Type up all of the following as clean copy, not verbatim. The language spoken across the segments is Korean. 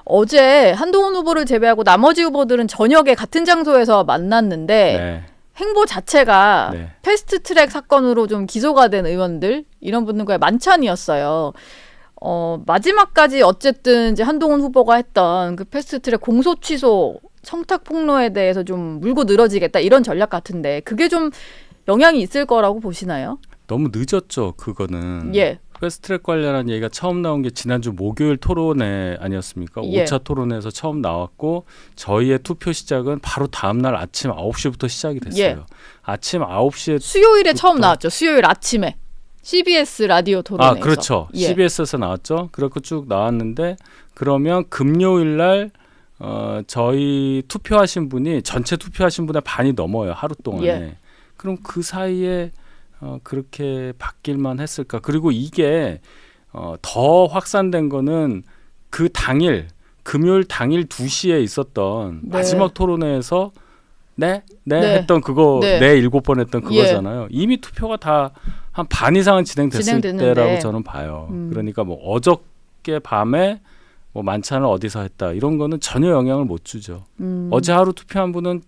어제 한동훈 후보를 제외하고 나머지 후보들은 저녁에 같은 장소에서 만났는데 네. 행보 자체가 네. 패스트트랙 사건으로 좀 기소가 된 의원들 이런 분들과의 만찬이었어요. 마지막까지 어쨌든 이제 한동훈 후보가 했던 그 패스트트랙 공소 취소 청탁 폭로에 대해서 좀 물고 늘어지겠다 이런 전략 같은데 그게 좀 영향이 있을 거라고 보시나요? 너무 늦었죠. 그거는. 예. 패스트트랙 관련한 얘기가 처음 나온 게 지난주 목요일 토론회 아니었습니까? 예. 5차 토론회에서 처음 나왔고 저희의 투표 시작은 바로 다음 날 아침 9시부터 시작이 됐어요. 예. 아침 9시에 수요일에 처음 나왔죠. 수요일 아침에 CBS 라디오 토론회에서. 그렇죠. 예. CBS에서 나왔죠. 그렇고 쭉 나왔는데 그러면 금요일 날 저희 투표하신 분이 전체 투표하신 분의 반이 넘어요. 하루 동안에. 예. 그럼 그 사이에 그렇게 바뀔만 했을까? 그리고 이게 더 확산된 거는 그 당일 금요일 당일 2시에 있었던 네. 마지막 토론회에서 네 네. 했던 그거 네. 네 7번 했던 예. 그거잖아요. 이미 투표가 다 한 반 이상은 진행됐을 진행됐는데. 때라고 저는 봐요. 그러니까 뭐 어저께 밤에 뭐 만찬을 어디서 했다 이런 거는 전혀 영향을 못 주죠. 어제 하루 투표한 분은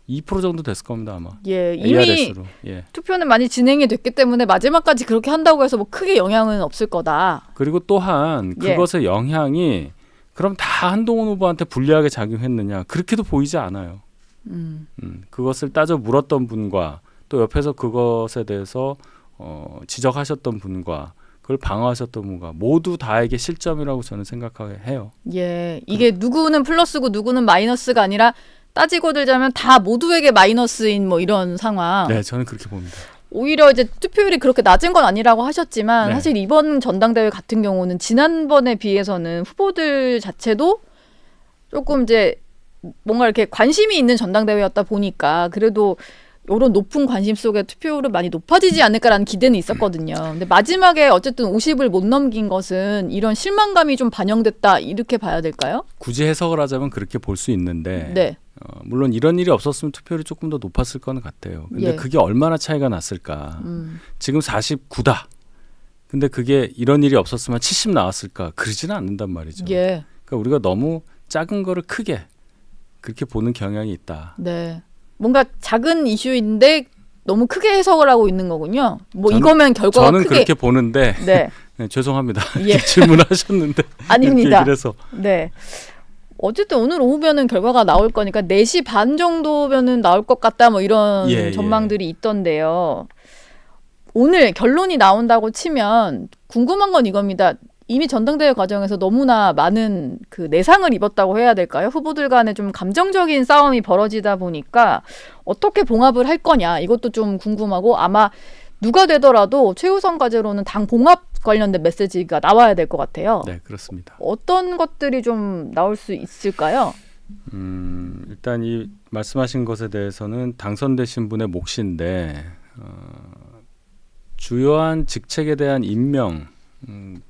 2% 정도 됐을 겁니다 아마. 예, 이미 ARS로. 예. 투표는 많이 진행이 됐기 때문에 마지막까지 그렇게 한다고 해서 뭐 크게 영향은 없을 거다. 그리고 또한 예. 그것의 영향이 그럼 다 한동훈 후보한테 불리하게 작용했느냐 그렇게도 보이지 않아요. 그것을 따져 물었던 분과 또 옆에서 그것에 대해서 지적하셨던 분과 그걸 방어하셨던 분과 모두 다에게 실점이라고 저는 생각해요. 예, 이게 누구는 플러스고 누구는 마이너스가 아니라 따지고 들자면 다 모두에게 마이너스인 뭐 이런 상황. 네, 저는 그렇게 봅니다. 오히려 이제 투표율이 그렇게 낮은 건 아니라고 하셨지만 네. 사실 이번 전당대회 같은 경우는 지난번에 비해서는 후보들 자체도 조금 이제 뭔가 이렇게 관심이 있는 전당대회였다 보니까 그래도 이런 높은 관심 속에 투표율은 많이 높아지지 않을까라는 기대는 있었거든요. 근데 마지막에 어쨌든 50을 못 넘긴 것은 이런 실망감이 좀 반영됐다 이렇게 봐야 될까요? 굳이 해석을 하자면 그렇게 볼 수 있는데 네. 물론 이런 일이 없었으면 투표율이 조금 더 높았을 건 같아요. 근데 예. 그게 얼마나 차이가 났을까? 지금 49다. 근데 그게 이런 일이 없었으면 70 나왔을까? 그러지는 않는단 말이죠. 예. 그러니까 우리가 너무 작은 거를 크게 그렇게 보는 경향이 있다. 네. 뭔가 작은 이슈인데 너무 크게 해석을 하고 있는 거군요. 뭐 이거면 결과가 저는 크게. 그렇게 보는데 네. 네, 죄송합니다. 예. 질문하셨는데 아닙니다. 그래서 네. 어쨌든 오늘 오후면은 결과가 나올 거니까 4시 반 정도면은 나올 것 같다 뭐 이런 예, 전망들이 있던데요. 오늘 결론이 나온다고 치면 궁금한 건 이겁니다. 이미 전당대회 과정에서 너무나 많은 그 내상을 입었다고 해야 될까요? 후보들 간에 좀 감정적인 싸움이 벌어지다 보니까 어떻게 봉합을 할 거냐 이것도 좀 궁금하고 아마 누가 되더라도 최우선 과제로는 당 봉합 관련된 메시지가 나와야 될 것 같아요. 네, 그렇습니다. 어떤 것들이 좀 나올 수 있을까요? 일단 이 말씀하신 것에 대해서는 당선되신 분의 몫인데 주요한 직책에 대한 임명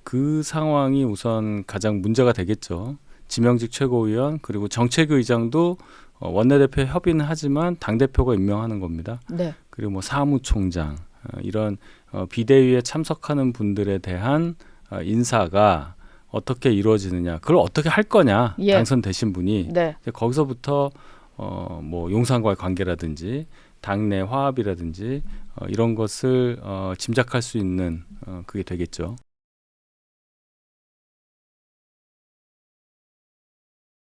그 상황이 우선 가장 문제가 되겠죠. 지명직 최고위원 그리고 정책의장도 원내대표 협의는 하지만 당대표가 임명하는 겁니다. 네. 그리고 뭐 사무총장 이런 비대위에 참석하는 분들에 대한 인사가 어떻게 이루어지느냐 그걸 어떻게 할 거냐 예. 당선되신 분이 네. 이제 거기서부터 뭐 용산과의 관계라든지 당내 화합이라든지 이런 것을 짐작할 수 있는 그게 되겠죠.